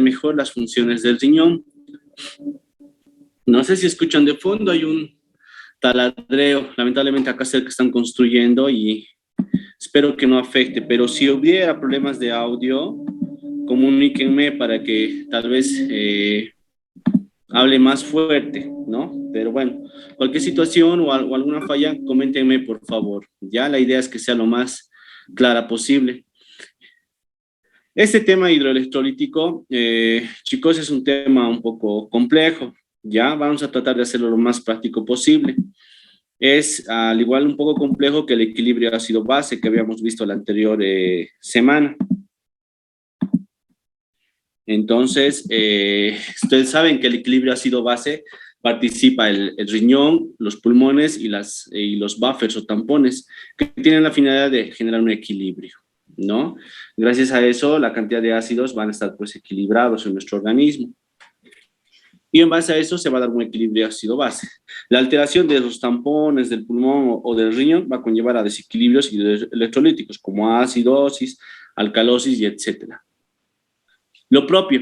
mejor las funciones del riñón. No sé si escuchan de fondo, hay un taladreo, lamentablemente acá cerca están construyendo y espero que no afecte, pero si hubiera problemas de audio, comuníquenme para que tal vez hable más fuerte, ¿no? Pero bueno, cualquier situación o alguna falla, coméntenme por favor. Ya la idea es que sea lo más clara posible. Este tema hidroelectrolítico, chicos, es un tema un poco complejo, ¿ya? Vamos a tratar de hacerlo lo más práctico posible. Es al igual un poco complejo que el equilibrio ácido-base que habíamos visto la anterior semana. Entonces, ustedes saben que el equilibrio ácido-base participa el riñón, los pulmones y los buffers o tampones que tienen la finalidad de generar un equilibrio, ¿no? Gracias a eso, la cantidad de ácidos van a estar pues equilibrados en nuestro organismo. Y en base a eso se va a dar un equilibrio ácido-base. La alteración de los tampones del pulmón o del riñón va a conllevar a desequilibrios electrolíticos como acidosis, alcalosis y etcétera. Lo propio,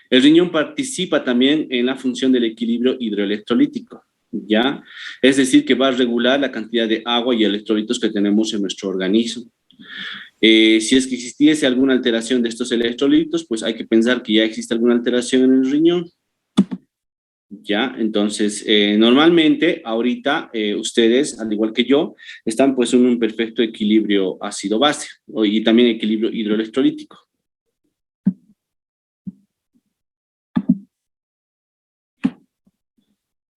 el riñón participa también en la función del equilibrio hidroelectrolítico, ¿ya? Es decir, que va a regular la cantidad de agua y electrolitos que tenemos en nuestro organismo. Si es que existiese alguna alteración de estos electrolitos, pues hay que pensar que ya existe alguna alteración en el riñón. Ya, entonces, normalmente, ahorita, ustedes, al igual que yo, están pues en un perfecto equilibrio ácido-base y también equilibrio hidroelectrolítico.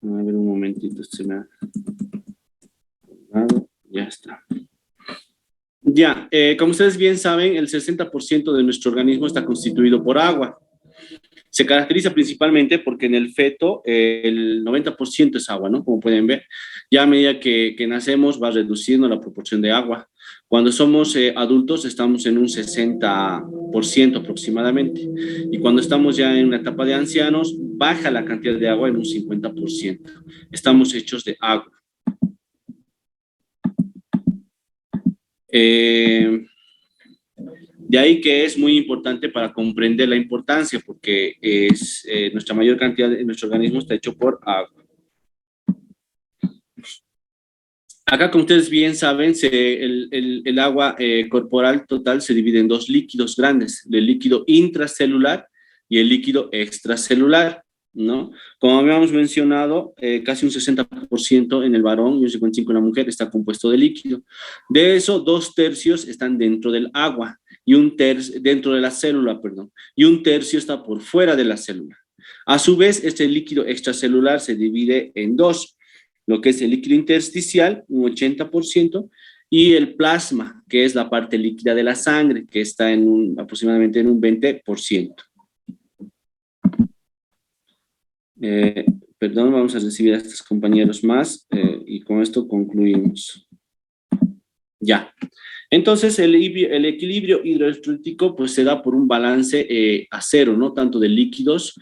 A ver un momentito, se me ha... Ya está. Ya, como ustedes bien saben, el 60% de nuestro organismo está constituido por agua. Se caracteriza principalmente porque en el feto el 90% es agua, ¿no? Como pueden ver, ya a medida que nacemos va reduciendo la proporción de agua. Cuando somos adultos estamos en un 60% aproximadamente. Y cuando estamos ya en una etapa de ancianos, baja la cantidad de agua en un 50%. Estamos hechos de agua. De ahí que es muy importante para comprender la importancia, porque es nuestra mayor cantidad de nuestro organismo está hecho por agua. Acá, como ustedes bien saben, el agua corporal total se divide en dos líquidos grandes, el líquido intracelular y el líquido extracelular, ¿no? Como habíamos mencionado, casi un 60% en el varón y un 55% en la mujer está compuesto de líquido. De eso, 2/3 están dentro del agua y dentro de la célula, perdón, y 1/3 está por fuera de la célula. A su vez, este líquido extracelular se divide en dos, lo que es el líquido intersticial, un 80%, y el plasma, que es la parte líquida de la sangre, que está aproximadamente en un 20%. Perdón, vamos a recibir a estos compañeros más y con esto concluimos. Ya. Entonces, el equilibrio hidroelectrólico pues se da por un balance a cero, ¿no? Tanto de líquidos,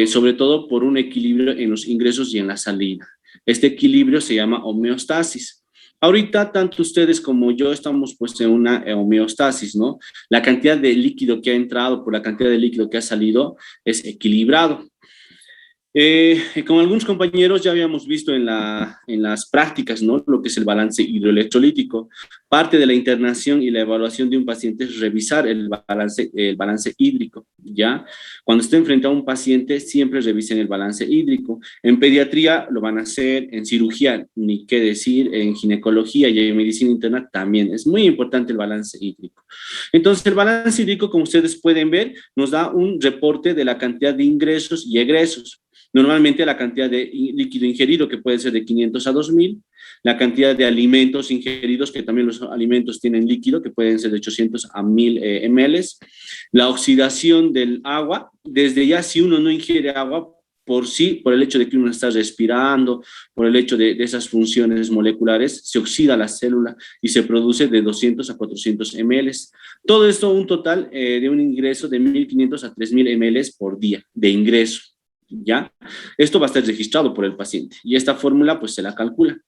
sobre todo por un equilibrio en los ingresos y en la salida. Este equilibrio se llama homeostasis. Ahorita, tanto ustedes como yo estamos pues en una homeostasis, ¿no? La cantidad de líquido que ha entrado por la cantidad de líquido que ha salido es equilibrado. Como algunos compañeros ya habíamos visto en las prácticas, ¿no? Lo que es el balance hidroelectrolítico. Parte de la internación y la evaluación de un paciente es revisar el balance hídrico, ¿ya? Cuando esté frente a un paciente, siempre revisen el balance hídrico. En pediatría lo van a hacer, en cirugía, ni qué decir, en ginecología y en medicina interna también. Es muy importante el balance hídrico. Entonces, el balance hídrico, como ustedes pueden ver, nos da un reporte de la cantidad de ingresos y egresos. Normalmente la cantidad de líquido ingerido, que puede ser de 500 a 2000, la cantidad de alimentos ingeridos, que también los alimentos tienen líquido, que pueden ser de 800 a 1000 ml, la oxidación del agua, desde ya si uno no ingiere agua, por sí, por el hecho de que uno está respirando, por el hecho de esas funciones moleculares, se oxida la célula y se produce de 200 a 400 ml. Todo esto un total de un ingreso de 1500 a 3000 ml por día de ingreso. ¿Ya? Esto va a estar registrado por el paciente y esta fórmula pues se la calcula,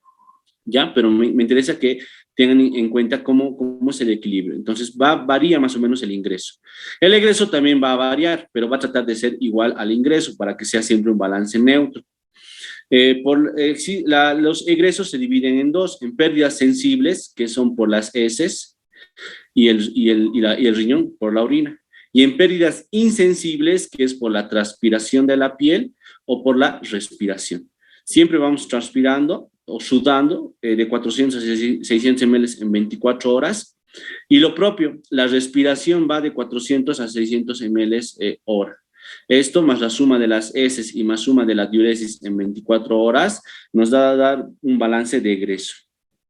¿ya? Pero me interesa que tengan en cuenta cómo es el equilibrio. Entonces, varía más o menos el ingreso. El egreso también va a variar, pero va a tratar de ser igual al ingreso para que sea siempre un balance neutro. Sí, los egresos se dividen en dos, en pérdidas sensibles, que son por las heces, y el riñón por la orina. Y en pérdidas insensibles, que es por la transpiración de la piel o por la respiración. Siempre vamos transpirando o sudando de 400 a 600 ml en 24 horas. Y lo propio, la respiración va de 400 a 600 ml hora. Esto más la suma de las heces y más suma de la diuresis en 24 horas nos da a dar un balance de egreso,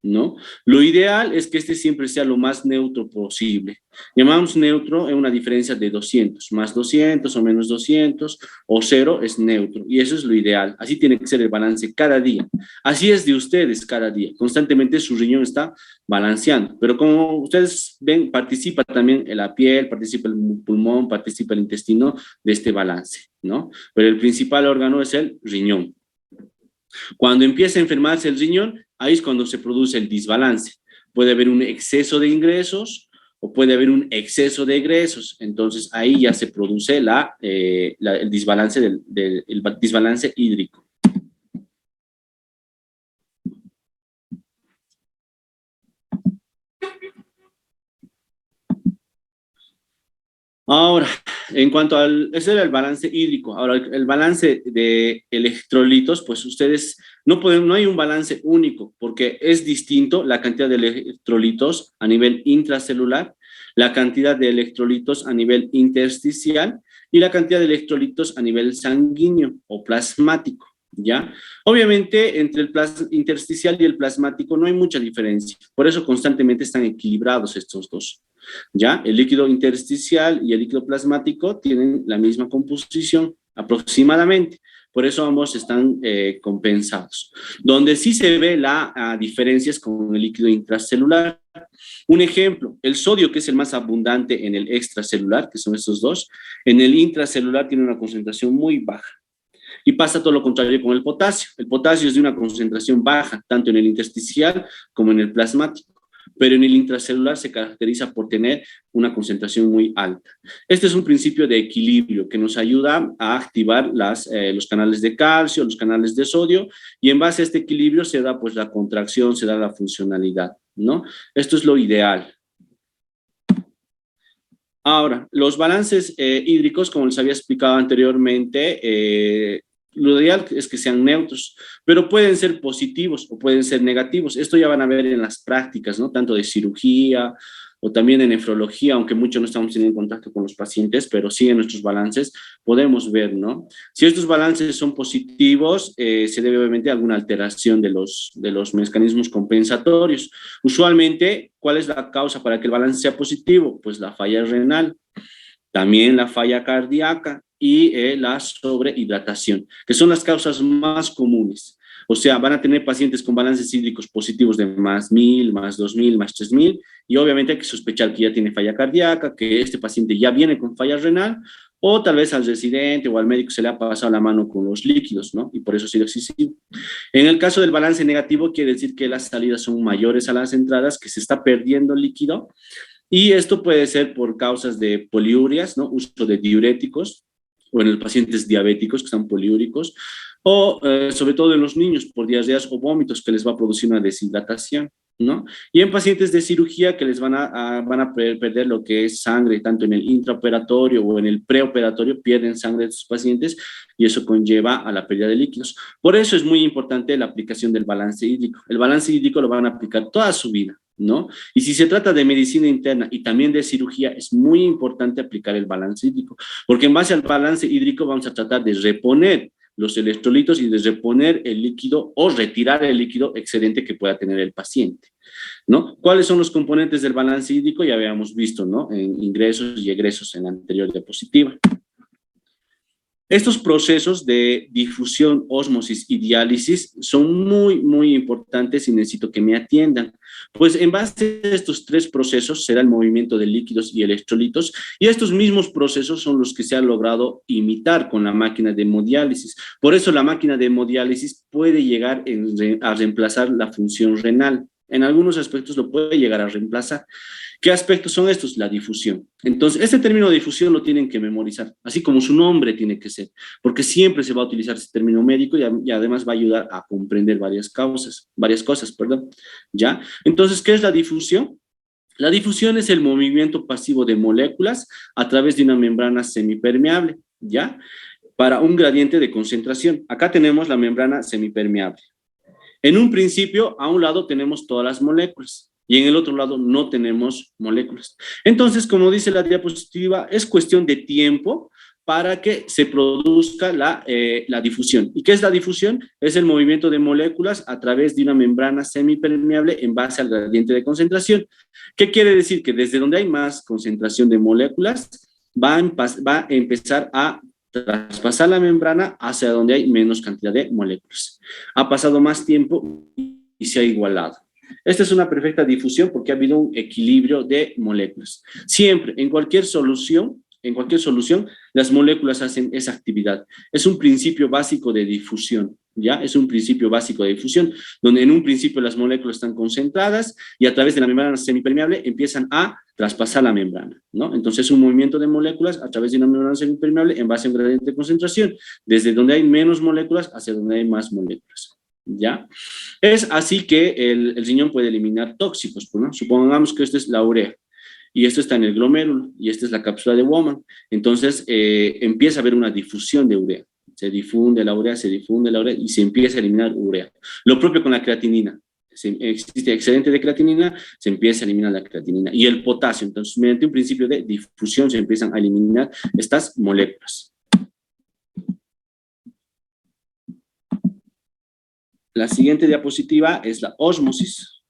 ¿no? Lo ideal es que este siempre sea lo más neutro posible. Llamamos neutro en una diferencia de 200, más 200 o menos 200 o cero es neutro y eso es lo ideal. Así tiene que ser el balance cada día. Así es de ustedes cada día. Constantemente su riñón está balanceando, pero como ustedes ven, participa también la piel, participa el pulmón, participa el intestino de este balance, ¿no? Pero el principal órgano es el riñón. Cuando empieza a enfermarse el riñón, ahí es cuando se produce el desbalance. Puede haber un exceso de ingresos o puede haber un exceso de egresos. Entonces ahí ya se produce el desbalance, el desbalance hídrico. Ahora, en cuanto ese era el balance hídrico. Ahora, el balance de electrolitos, pues ustedes no hay un balance único, porque es distinto la cantidad de electrolitos a nivel intracelular, la cantidad de electrolitos a nivel intersticial y la cantidad de electrolitos a nivel sanguíneo o plasmático, ¿ya? Obviamente, entre el intersticial y el plasmático no hay mucha diferencia, por eso constantemente están equilibrados estos dos. ¿Ya? El líquido intersticial y el líquido plasmático tienen la misma composición aproximadamente, por eso ambos están compensados. Donde sí se ve la diferencia es con el líquido intracelular. Un ejemplo, el sodio, que es el más abundante en el extracelular, que son estos dos, en el intracelular tiene una concentración muy baja. Y pasa todo lo contrario con el potasio. El potasio es de una concentración baja, tanto en el intersticial como en el plasmático, pero en el intracelular se caracteriza por tener una concentración muy alta. Este es un principio de equilibrio que nos ayuda a activar los canales de calcio, los canales de sodio, y en base a este equilibrio se da pues la contracción, se da la funcionalidad, ¿no? Esto es lo ideal. Ahora, los balances hídricos, como les había explicado anteriormente, lo ideal es que sean neutros, pero pueden ser positivos o pueden ser negativos. Esto ya van a ver en las prácticas, ¿no? Tanto de cirugía o también en nefrología, aunque mucho no estamos teniendo contacto con los pacientes, pero sí en nuestros balances podemos ver, ¿no? Si estos balances son positivos, se debe obviamente a alguna alteración de los mecanismos compensatorios. Usualmente, ¿cuál es la causa para que el balance sea positivo? Pues la falla renal, también la falla cardíaca y la sobrehidratación, que son las causas más comunes. O sea, van a tener pacientes con balances hídricos positivos de más 1000, más 2000, más 3000, y obviamente hay que sospechar que ya tiene falla cardíaca, que este paciente ya viene con falla renal, o tal vez al residente o al médico se le ha pasado la mano con los líquidos, ¿no? Y por eso ha sido excesivo. En el caso del balance negativo, quiere decir que las salidas son mayores a las entradas, que se está perdiendo líquido, y esto puede ser por causas de poliurias, ¿no? Uso de diuréticos, o en los pacientes diabéticos que están poliúricos, o sobre todo en los niños por diarreas o vómitos que les va a producir una deshidratación, ¿no? Y en pacientes de cirugía que les van a perder lo que es sangre, tanto en el intraoperatorio o en el preoperatorio, pierden sangre de sus pacientes y eso conlleva a la pérdida de líquidos. Por eso es muy importante la aplicación del balance hídrico. El balance hídrico lo van a aplicar toda su vida, ¿no? Y si se trata de medicina interna y también de cirugía, es muy importante aplicar el balance hídrico, porque en base al balance hídrico vamos a tratar de reponer los electrolitos y de reponer el líquido o retirar el líquido excedente que pueda tener el paciente, ¿no? ¿Cuáles son los componentes del balance hídrico? Ya habíamos visto, ¿no? En ingresos y egresos en la anterior diapositiva. Estos procesos de difusión, ósmosis y diálisis son muy, muy importantes y necesito que me atiendan. Pues en base a estos tres procesos será el movimiento de líquidos y electrolitos, y estos mismos procesos son los que se han logrado imitar con la máquina de hemodiálisis. Por eso la máquina de hemodiálisis puede llegar a reemplazar la función renal, En algunos aspectos lo puede llegar a reemplazar. ¿Qué aspectos son estos? La difusión. Entonces, este término de difusión lo tienen que memorizar, así como su nombre tiene que ser, porque siempre se va a utilizar este término médico y además va a ayudar a comprender varias cosas, perdón. ¿Ya? Entonces, ¿qué es la difusión? La difusión es el movimiento pasivo de moléculas a través de una membrana semipermeable, ¿ya? Para un gradiente de concentración. Acá tenemos la membrana semipermeable. En un principio, a un lado tenemos todas las moléculas y en el otro lado no tenemos moléculas. Entonces, como dice la diapositiva, es cuestión de tiempo para que se produzca la difusión. ¿Y qué es la difusión? Es el movimiento de moléculas a través de una membrana semipermeable en base al gradiente de concentración. ¿Qué quiere decir? Que desde donde hay más concentración de moléculas, va a empezar a traspasar la membrana hacia donde hay menos cantidad de moléculas. Ha pasado más tiempo y se ha igualado. Esta es una perfecta difusión porque ha habido un equilibrio de moléculas. Siempre, en cualquier solución, las moléculas hacen esa actividad. Es un principio básico de difusión, ¿ya? Es un principio básico de difusión, donde en un principio las moléculas están concentradas y a través de la membrana semipermeable empiezan a traspasar la membrana, ¿no? Entonces, un movimiento de moléculas a través de una membrana semipermeable en base a un gradiente de concentración, desde donde hay menos moléculas hacia donde hay más moléculas, ¿ya? Es así que el riñón puede eliminar tóxicos, ¿no? Supongamos que esta es la urea y esto está en el glomérulo y esta es la cápsula de Bowman. Entonces empieza a haber una difusión de urea. Se difunde la urea y se empieza a eliminar urea. Lo propio con la creatinina. Existe excedente de creatinina, se empieza a eliminar la creatinina. Y el potasio, entonces mediante un principio de difusión se empiezan a eliminar estas moléculas. La siguiente diapositiva es la ósmosis.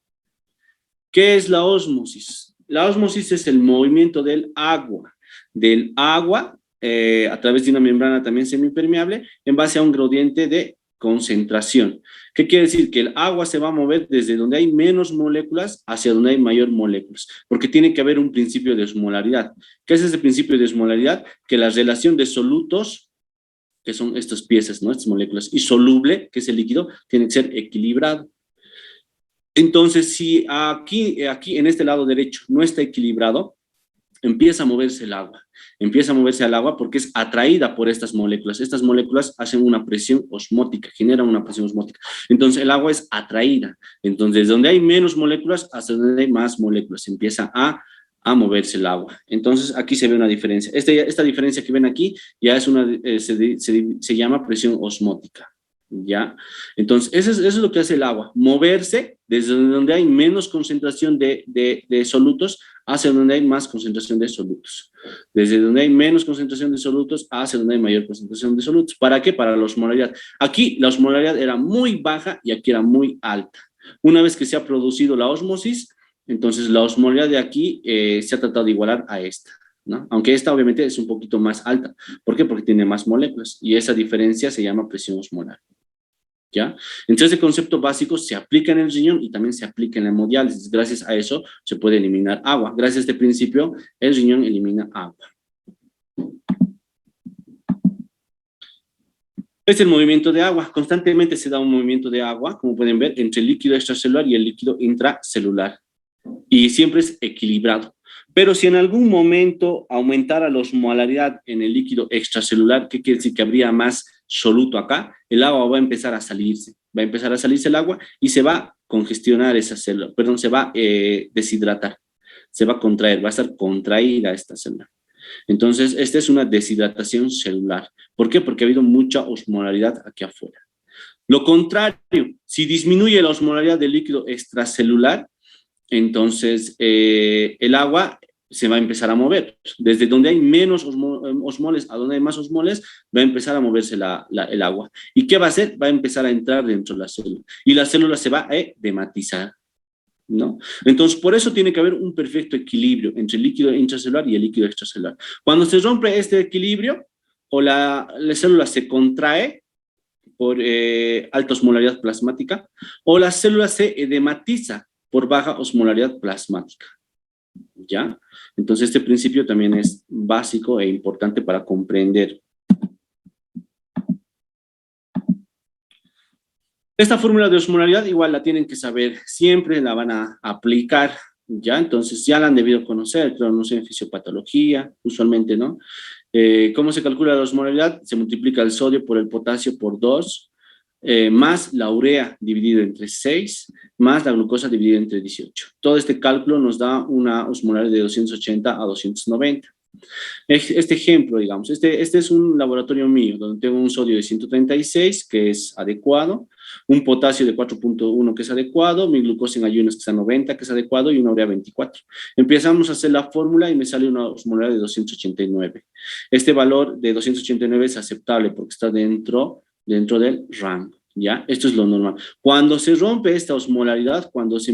¿Qué es la ósmosis? La ósmosis es el movimiento del agua a través de una membrana también semipermeable en base a un gradiente de concentración. ¿Qué quiere decir? Que el agua se va a mover desde donde hay menos moléculas hacia donde hay mayor moléculas, porque tiene que haber un principio de osmolaridad. ¿Qué es ese principio de osmolaridad? Que la relación de solutos, que son estas piezas, ¿no? Estas moléculas, y soluble, que es el líquido, tiene que ser equilibrado. Entonces, si aquí en este lado derecho no está equilibrado, empieza a moverse el agua. Empieza a moverse el agua porque es atraída por estas moléculas. Estas moléculas hacen una presión osmótica, generan una presión osmótica. Entonces, el agua es atraída. Entonces, donde hay menos moléculas, hasta donde hay más moléculas, empieza a moverse el agua. Entonces, aquí se ve una diferencia. Esta diferencia que ven aquí ya es se llama presión osmótica. ¿Ya? Entonces, eso es lo que hace el agua, moverse desde donde hay menos concentración de solutos hacia donde hay más concentración de solutos. Desde donde hay menos concentración de solutos hacia donde hay mayor concentración de solutos. ¿Para qué? Para la osmolaridad. Aquí la osmolaridad era muy baja y aquí era muy alta. Una vez que se ha producido la ósmosis, entonces la osmolaridad de aquí se ha tratado de igualar a esta, ¿no? Aunque esta obviamente es un poquito más alta. ¿Por qué? Porque tiene más moléculas y esa diferencia se llama presión osmolar. ¿Ya? Entonces, ese concepto básico se aplica en el riñón y también se aplica en la hemodiálisis. Gracias a eso se puede eliminar agua. Gracias a este principio, el riñón elimina agua. Este es el movimiento de agua. Constantemente se da un movimiento de agua, como pueden ver, entre el líquido extracelular y el líquido intracelular. Y siempre es equilibrado. Pero si en algún momento aumentara la osmolaridad en el líquido extracelular, ¿qué quiere decir? Que habría más soluto acá, el agua va a empezar a salirse. Va a empezar a salirse el agua y se va a congestionar esa célula, perdón, se va a deshidratar, se va a contraer, va a estar contraída esta célula. Entonces, esta es una deshidratación celular. ¿Por qué? Porque ha habido mucha osmolaridad aquí afuera. Lo contrario, si disminuye la osmolaridad del líquido extracelular, entonces el agua se va a empezar a mover. Desde donde hay menos osmoles a donde hay más osmoles, va a empezar a moverse el agua. ¿Y qué va a hacer? Va a empezar a entrar dentro de la célula. Y la célula se va a edematizar, ¿no? Entonces, por eso tiene que haber un perfecto equilibrio entre el líquido intracelular y el líquido extracelular. Cuando se rompe este equilibrio, o la célula se contrae por alta osmolaridad plasmática, o la célula se edematiza por baja osmolaridad plasmática. ¿Ya? Entonces, este principio también es básico e importante para comprender. Esta fórmula de osmolaridad igual la tienen que saber siempre, la van a aplicar, ¿ya? Entonces ya la han debido conocer, pero no sé, en fisiopatología, usualmente, ¿no? ¿Cómo se calcula la osmolaridad? Se multiplica el sodio por el potasio por 2, más la urea dividido entre 6, más la glucosa dividida entre 18. Todo este cálculo nos da una osmolaridad de 280 a 290. Este ejemplo, digamos, este es un laboratorio mío, donde tengo un sodio de 136, que es adecuado, un potasio de 4.1, que es adecuado, mi glucosa en ayunas, que está a 90, que es adecuado, y una urea 24. Empezamos a hacer la fórmula y me sale una osmolaridad de 289. Este valor de 289 es aceptable porque está dentro del rango, ¿ya? Esto es lo normal. Cuando se rompe esta osmolaridad, cuando se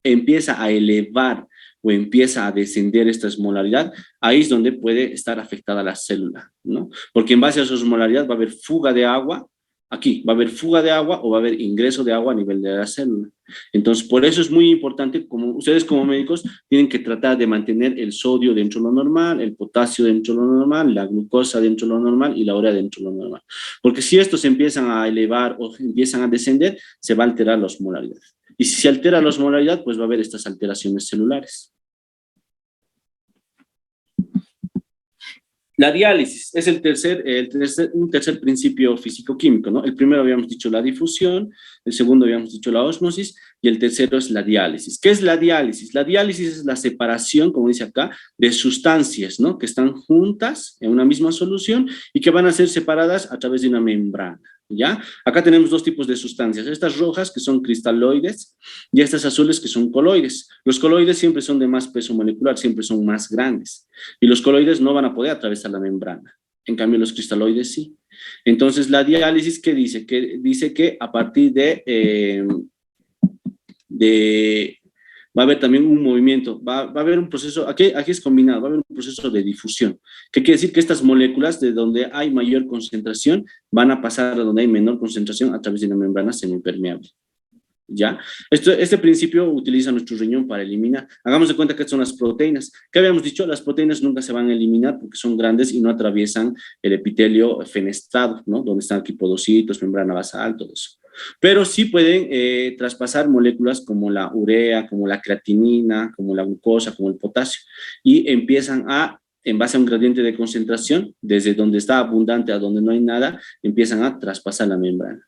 empieza a elevar o empieza a descender esta osmolaridad, ahí es donde puede estar afectada la célula, ¿no? Porque en base a su osmolaridad va a haber fuga de agua, aquí va a haber fuga de agua o va a haber ingreso de agua a nivel de la célula. Entonces, por eso es muy importante, como ustedes como médicos tienen que tratar de mantener el sodio dentro de lo normal, el potasio dentro de lo normal, la glucosa dentro de lo normal y la urea dentro de lo normal. Porque si estos empiezan a elevar o empiezan a descender, se va a alterar la osmolaridad. Y si se altera la osmolaridad, pues va a haber estas alteraciones celulares. La diálisis es un tercer principio físico-químico, ¿no? El primero habíamos dicho la difusión, el segundo habíamos dicho la ósmosis y el tercero es la diálisis. ¿Qué es la diálisis? La diálisis es la separación, como dice acá, de sustancias, ¿no? Que están juntas en una misma solución y que van a ser separadas a través de una membrana, ¿ya? Acá tenemos dos tipos de sustancias, estas rojas que son cristaloides y estas azules que son coloides. Los coloides siempre son de más peso molecular, siempre son más grandes. Y los coloides no van a poder atravesar la membrana. En cambio, los cristaloides sí. Entonces, la diálisis, ¿qué dice? Que dice que a partir va a haber también un movimiento, va a haber un proceso, aquí es combinado, va a haber un proceso de difusión, que quiere decir que estas moléculas de donde hay mayor concentración van a pasar a donde hay menor concentración a través de una membrana semipermeable. ¿Ya? Este principio utiliza nuestro riñón para eliminar. Hagamos de cuenta que son las proteínas. ¿Qué habíamos dicho? Las proteínas nunca se van a eliminar porque son grandes y no atraviesan el epitelio fenestrado, ¿no? Donde están aquí podocitos, membrana basal, todo eso. Pero sí pueden traspasar moléculas como la urea, como la creatinina, como la glucosa, como el potasio, y empiezan en base a un gradiente de concentración, desde donde está abundante a donde no hay nada, empiezan a traspasar la membrana.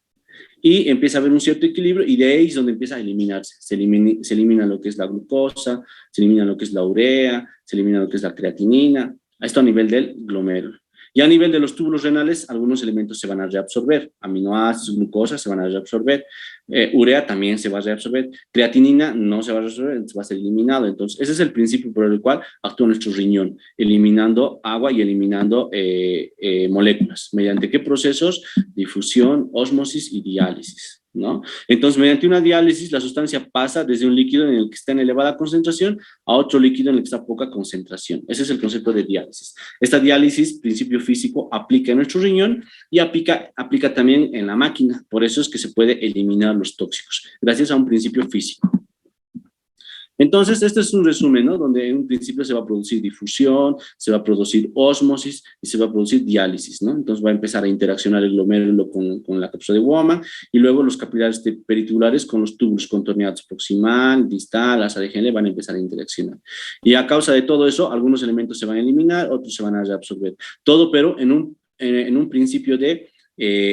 Y empieza a haber un cierto equilibrio y de ahí es donde empieza a eliminarse. Se elimina lo que es la glucosa, se elimina lo que es la urea, se elimina lo que es la creatinina, esto a nivel del glomérulo. Y a nivel de los túbulos renales, algunos elementos se van a reabsorber, aminoácidos, glucosa se van a reabsorber, urea también se va a reabsorber, creatinina no se va a reabsorber, va a ser eliminado. Entonces, ese es el principio por el cual actúa nuestro riñón, eliminando agua y eliminando moléculas. ¿Mediante qué procesos? Difusión, ósmosis y diálisis, ¿no? Entonces, mediante una diálisis, la sustancia pasa desde un líquido en el que está en elevada concentración a otro líquido en el que está a poca concentración. Ese es el concepto de diálisis. Esta diálisis, principio físico, aplica en nuestro riñón y aplica también en la máquina. Por eso es que se puede eliminar los tóxicos, gracias a un principio físico. Entonces, este es un resumen, ¿no? Donde en un principio se va a producir difusión, se va a producir ósmosis y se va a producir diálisis, ¿no? Entonces va a empezar a interaccionar el glomérulo con la cápsula de Bowman y luego los capilares peritubulares con los túbulos contorneados proximal, distal, asa de Henle van a empezar a interaccionar. Y a causa de todo eso, algunos elementos se van a eliminar, otros se van a reabsorber. Todo, pero en un principio de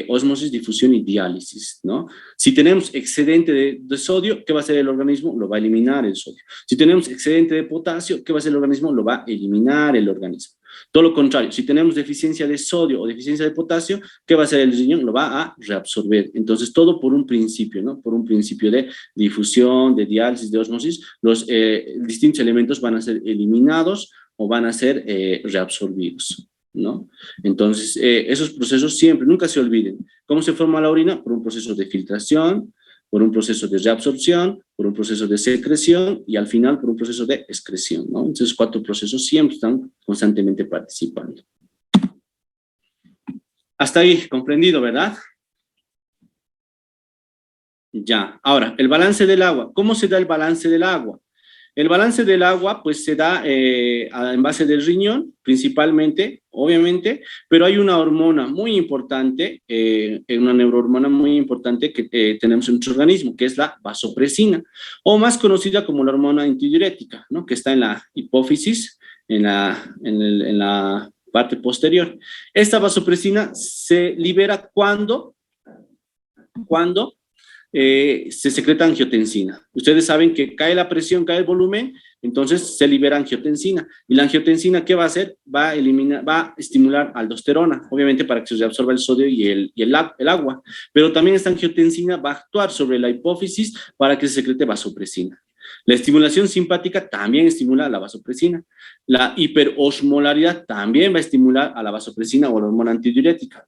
ósmosis, difusión y diálisis, ¿no? Si tenemos excedente de sodio, ¿qué va a hacer el organismo? Lo va a eliminar el sodio. Si tenemos excedente de potasio, ¿qué va a hacer el organismo? Lo va a eliminar el organismo. Todo lo contrario, si tenemos deficiencia de sodio o deficiencia de potasio, ¿qué va a hacer el riñón? Lo va a reabsorber. Entonces, todo por un principio, ¿no? Por un principio de difusión, de diálisis, de ósmosis, los distintos elementos van a ser eliminados o van a ser reabsorbidos, ¿no? Entonces, esos procesos siempre, nunca se olviden. ¿Cómo se forma la orina? Por un proceso de filtración, por un proceso de reabsorción, por un proceso de secreción y al final por un proceso de excreción, ¿no? Entonces, 4 procesos siempre están constantemente participando. Hasta ahí, comprendido, ¿verdad? Ya. Ahora, el balance del agua. ¿Cómo se da el balance del agua? El balance del agua, pues, se da en base del riñón, principalmente, obviamente, pero hay una hormona muy importante, una neurohormona muy importante que tenemos en nuestro organismo, que es la vasopresina, o más conocida como la hormona antidiurética, ¿no? Que está en la hipófisis, en la parte posterior. Esta vasopresina se libera cuando se secreta angiotensina. Ustedes saben que cae la presión, cae el volumen, entonces se libera angiotensina. Y la angiotensina, ¿qué va a hacer? Va a estimular aldosterona, obviamente para que se reabsorba el sodio y el agua. Pero también esta angiotensina va a actuar sobre la hipófisis para que se secrete vasopresina. La estimulación simpática también estimula a la vasopresina. La hiperosmolaridad también va a estimular a la vasopresina o la hormona antidiurética.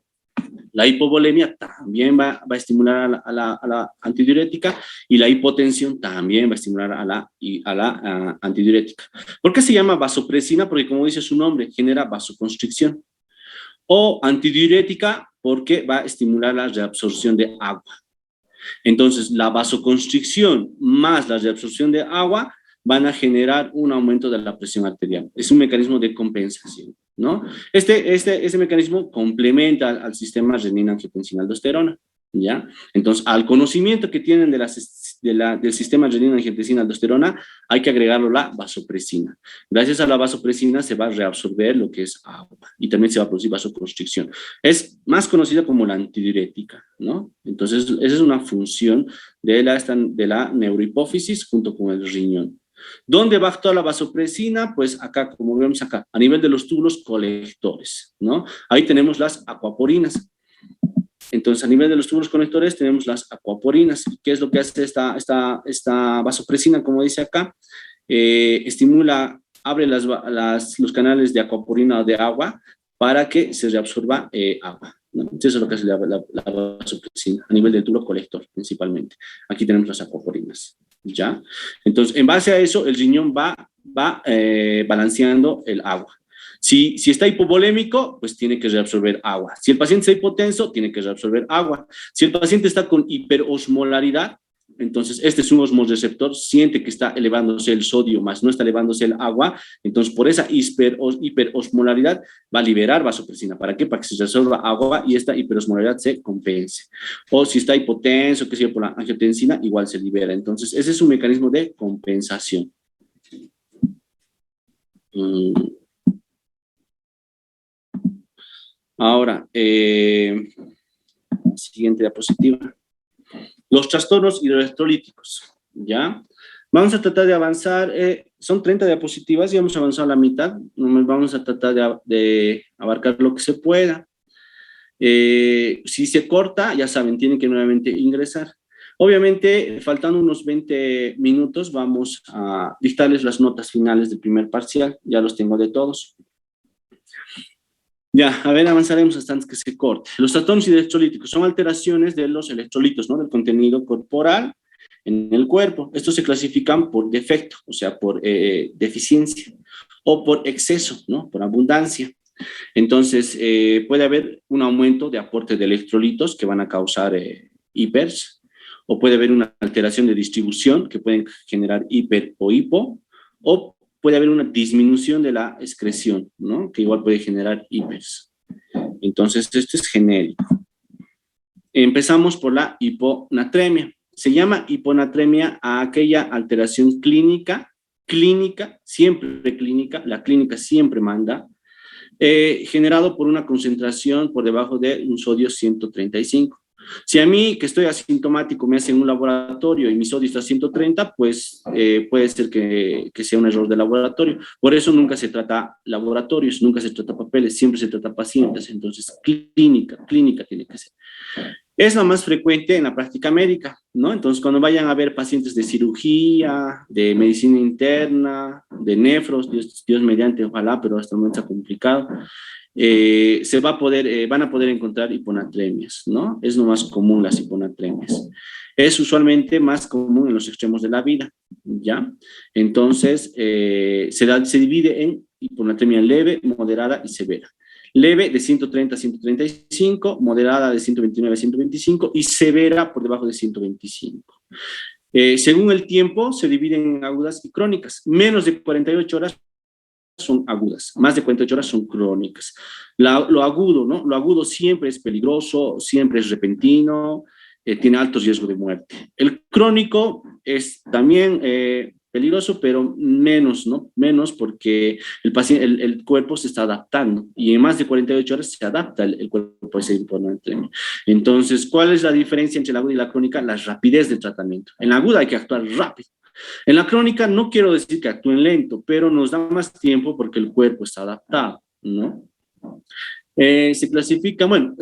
La hipovolemia también va a estimular a la antidiurética y la hipotensión también va a estimular a la antidiurética. ¿Por qué se llama vasopresina? Porque como dice su nombre, genera vasoconstricción. O antidiurética porque va a estimular la reabsorción de agua. Entonces, la vasoconstricción más la reabsorción de agua van a generar un aumento de la presión arterial. Es un mecanismo de compensación, ¿no? Este mecanismo complementa al sistema renina-angiotensina-aldosterona, ¿ya? Entonces, al conocimiento que tienen del sistema renina-angiotensina-aldosterona, hay que agregarlo la vasopresina. Gracias a la vasopresina se va a reabsorber lo que es agua y también se va a producir vasoconstricción. Es más conocida como la antidiurética, ¿no? Entonces, esa es una función de la neurohipófisis junto con el riñón. ¿Dónde va a actuar la vasopresina? Pues acá, como vemos acá, a nivel de los túbulos colectores, ¿no? Ahí tenemos las acuaporinas. Entonces, a nivel de los túbulos conectores tenemos las acuaporinas. ¿Qué es lo que hace esta vasopresina? Como dice acá, abre los canales de acuaporina o de agua para que se reabsorba agua, ¿no? Entonces, eso es lo que hace la vasopresina a nivel del túbulo colector, principalmente. Aquí tenemos las acuaporinas, ¿ya? Entonces, en base a eso, el riñón va balanceando el agua. Si está hipovolémico, pues tiene que reabsorber agua. Si el paciente está hipotenso, tiene que reabsorber agua. Si el paciente está con hiperosmolaridad, entonces este es un osmoreceptor, siente que está elevándose el sodio, más no está elevándose el agua, entonces por esa hiperosmolaridad va a liberar vasopresina. ¿Para qué? Para que se reabsorba agua y esta hiperosmolaridad se compense. O si está hipotenso, que sea por la angiotensina, igual se libera. Entonces ese es un mecanismo de compensación. Ahora, siguiente diapositiva. Los trastornos hidroelectrolíticos, ¿ya? Vamos a tratar de avanzar, son 30 diapositivas y vamos a avanzar a la mitad. Vamos a tratar de abarcar lo que se pueda. Si se corta, ya saben, tienen que nuevamente ingresar. Obviamente, faltando unos 20 minutos, vamos a dictarles las notas finales del primer parcial. Ya los tengo de todos. Ya, a ver, avanzaremos hasta antes que se corte. Los trastornos hidroelectrolíticos son alteraciones de los electrolitos, ¿no? Del contenido corporal en el cuerpo. Estos se clasifican por defecto, o sea, por deficiencia, o por exceso, ¿no? Por abundancia. Entonces, puede haber un aumento de aporte de electrolitos que van a causar hipers, o puede haber una alteración de distribución que pueden generar hiper o hipo, o puede haber una disminución de la excreción, ¿no? Que igual puede generar hipers. Entonces, esto es genérico. Empezamos por la hiponatremia. Se llama hiponatremia a aquella alteración clínica, siempre clínica, la clínica siempre manda, generado por una concentración por debajo de un sodio 135. Si a mí, que estoy asintomático, me hacen un laboratorio y mi sodio está a 130, pues puede ser que sea un error de laboratorio. Por eso nunca se trata laboratorios, nunca se trata papeles, siempre se trata pacientes. Entonces, clínica tiene que ser. Es lo más frecuente en la práctica médica, ¿no? Entonces, cuando vayan a ver pacientes de cirugía, de medicina interna, de nefros, Dios mediante, ojalá, pero hasta el momento está complicado, van a poder encontrar hiponatremias, ¿no? Es lo más común las hiponatremias. Es usualmente más común en los extremos de la vida, ¿ya? Entonces, se divide en hiponatremia leve, moderada y severa. Leve de 130 a 135, moderada de 129 a 125 y severa por debajo de 125. Según el tiempo, se dividen en agudas y crónicas. Menos de 48 horas son agudas, más de 48 horas son crónicas. Lo agudo, ¿no? Lo agudo siempre es peligroso, siempre es repentino, tiene alto riesgo de muerte. El crónico es también peligroso, pero menos, ¿no? Menos porque el paciente, el cuerpo se está adaptando y en más de 48 horas se adapta el cuerpo a ese hiponatremia. Entonces, ¿cuál es la diferencia entre la aguda y la crónica? La rapidez del tratamiento. En la aguda hay que actuar rápido. En la crónica no quiero decir que actúen lento, pero nos da más tiempo porque el cuerpo está adaptado, ¿no? Se clasifica, bueno,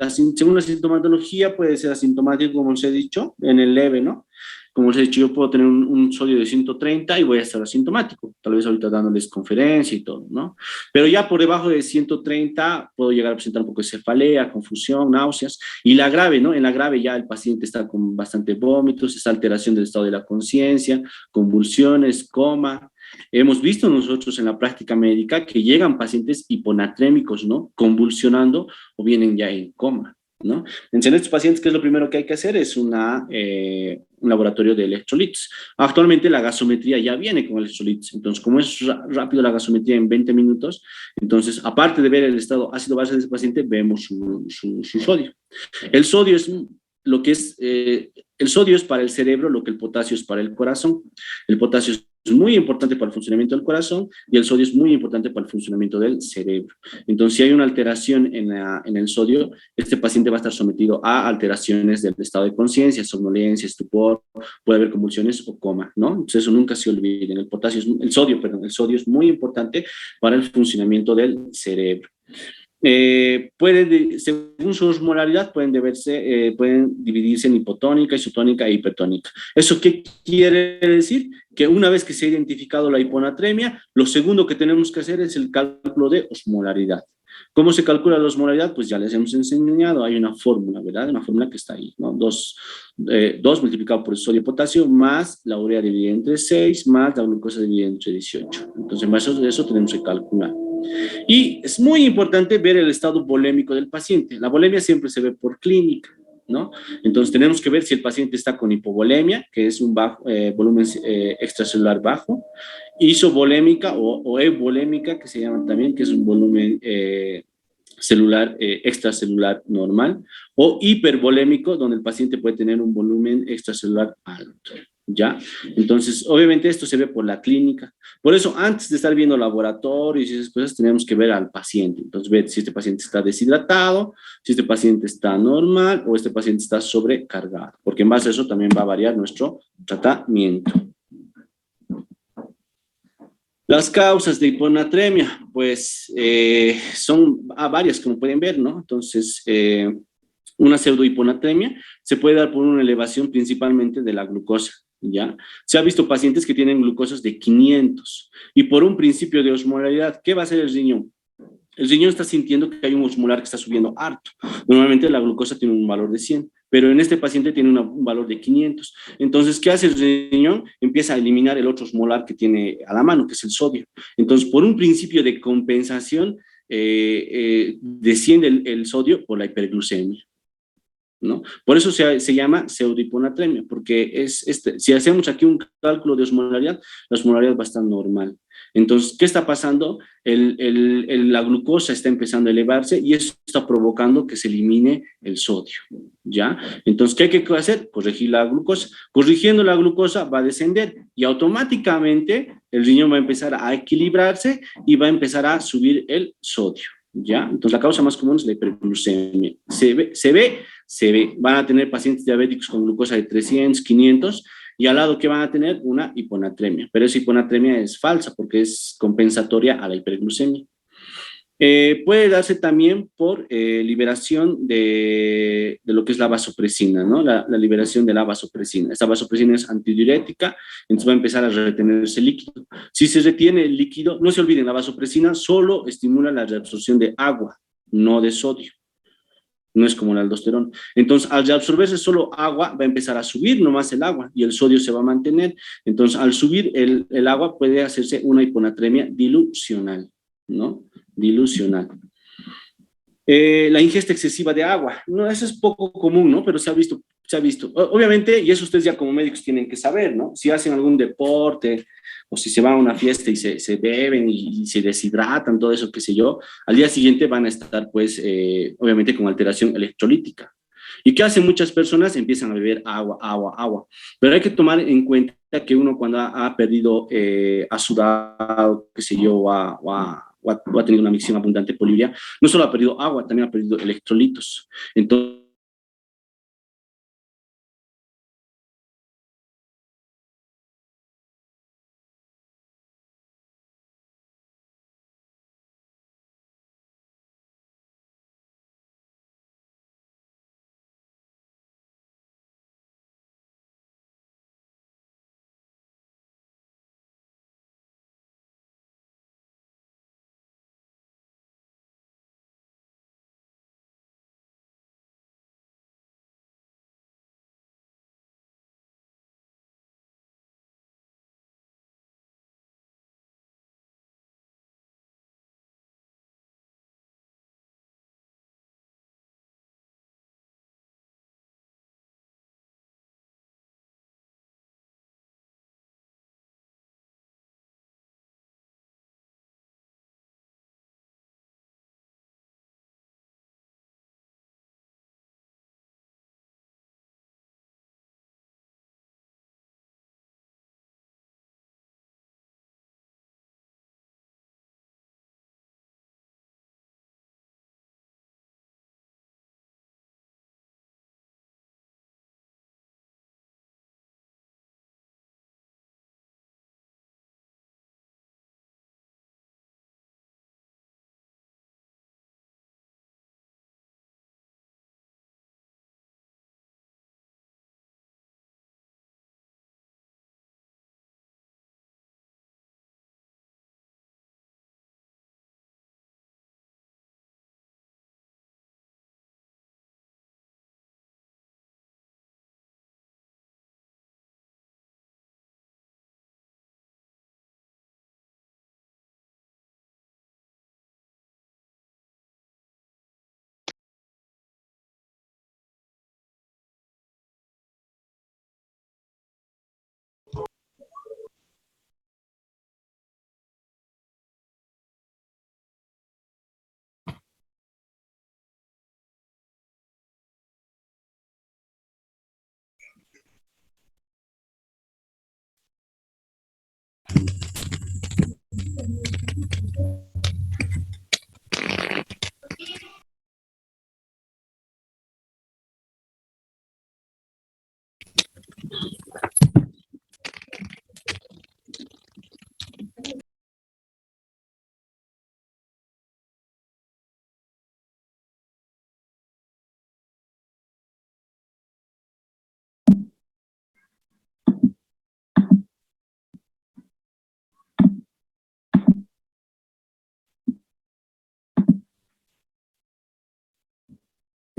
según la sintomatología puede ser asintomático, como os he dicho, en el leve, ¿no? Como os he dicho, yo puedo tener un sodio de 130 y voy a estar asintomático, tal vez ahorita dándoles conferencia y todo, ¿no? Pero ya por debajo de 130 puedo llegar a presentar un poco de cefalea, confusión, náuseas, y la grave, ¿no? En la grave ya el paciente está con bastante vómitos, esta alteración del estado de la conciencia, convulsiones, coma. Hemos visto nosotros en la práctica médica que llegan pacientes hiponatrémicos, ¿no? Convulsionando o vienen ya en coma, ¿no? En estos pacientes, ¿qué es lo primero que hay que hacer? Es un laboratorio de electrolitos. Actualmente la gasometría ya viene con electrolitos, entonces como es rápido la gasometría en 20 minutos, entonces aparte de ver el estado ácido base de ese paciente, vemos su sodio. El sodio es lo que es, el sodio es para el cerebro lo que el potasio es para el corazón. El potasio es muy importante para el funcionamiento del corazón y el sodio es muy importante para el funcionamiento del cerebro. Entonces, si hay una alteración en el sodio, este paciente va a estar sometido a alteraciones del estado de conciencia, somnolencia, estupor, puede haber convulsiones o coma, ¿no? Entonces, eso nunca se olviden. El sodio es muy importante para el funcionamiento del cerebro. Según su osmolaridad, pueden dividirse en hipotónica, isotónica e hipertónica. ¿Eso qué quiere decir? Que una vez que se ha identificado la hiponatremia, lo segundo que tenemos que hacer es el cálculo de osmolaridad. ¿Cómo se calcula la osmolaridad? Pues ya les hemos enseñado, hay una fórmula, ¿verdad? Una fórmula que está ahí, ¿no? 2 multiplicado por el sodio y potasio más la urea dividida entre 6 más la glucosa dividida entre 18. Entonces, en base a eso tenemos que calcular. Y es muy importante ver el estado volémico del paciente. La volemia siempre se ve por clínica, ¿no? Entonces tenemos que ver si el paciente está con hipovolemia, que es un volumen extracelular bajo, isovolémica o euvolémica, que se llama también, que es un volumen celular extracelular normal, o hipervolémico, donde el paciente puede tener un volumen extracelular alto. ¿Ya? Entonces, obviamente esto se ve por la clínica. Por eso, antes de estar viendo laboratorios y esas cosas, tenemos que ver al paciente. Entonces, ver si este paciente está deshidratado, si este paciente está normal o este paciente está sobrecargado, porque en base a eso también va a variar nuestro tratamiento. Las causas de hiponatremia, pues son varias, como pueden ver, ¿no? Entonces, una pseudohiponatremia se puede dar por una elevación principalmente de la glucosa, ¿ya? Se ha visto pacientes que tienen glucosas de 500 y por un principio de osmolaridad, ¿qué va a hacer el riñón? El riñón está sintiendo que hay un osmolar que está subiendo harto. Normalmente la glucosa tiene un valor de 100, pero en este paciente tiene un valor de 500. Entonces, ¿qué hace el riñón? Empieza a eliminar el otro osmolar que tiene a la mano, que es el sodio. Entonces, por un principio de compensación, desciende el sodio por la hiperglucemia, ¿no? Por eso se llama pseudohiponatremia, porque si hacemos aquí un cálculo de osmolaridad, la osmolaridad va a estar normal. Entonces, ¿qué está pasando? La glucosa está empezando a elevarse y eso está provocando que se elimine el sodio, ¿ya? Entonces, ¿qué hay que hacer? Corregir la glucosa. Corrigiendo la glucosa va a descender y automáticamente el riñón va a empezar a equilibrarse y va a empezar a subir el sodio, ¿ya? Entonces, la causa más común es la hiperglucemia. Se ve. Van a tener pacientes diabéticos con glucosa de 300, 500, y al lado que van a tener una hiponatremia, pero esa hiponatremia es falsa porque es compensatoria a la hiperglucemia. Puede darse también por liberación de lo que es la vasopresina, ¿no? La liberación de la vasopresina. Esta vasopresina es antidiurética, entonces va a empezar a retenerse líquido. Si se retiene el líquido, no se olviden, la vasopresina solo estimula la reabsorción de agua, no de sodio. No es como la aldosterona. Entonces, al reabsorberse solo agua, va a empezar a subir nomás el agua y el sodio se va a mantener. Entonces, al subir el agua puede hacerse una hiponatremia dilucional, ¿no? Dilucional. La ingesta excesiva de agua. No, eso es poco común, ¿no? Pero se ha visto, se ha visto. Obviamente, y eso ustedes ya como médicos tienen que saber, ¿no? Si hacen algún deporte o si se van a una fiesta y se beben y se deshidratan, todo eso, qué sé yo, al día siguiente van a estar, pues, obviamente con alteración electrolítica. ¿Y qué hacen muchas personas? Empiezan a beber agua, agua, agua. Pero hay que tomar en cuenta que uno cuando ha perdido, ha sudado, qué sé yo, o ha tenido una micción abundante de poliuria, no solo ha perdido agua, también ha perdido electrolitos. Entonces,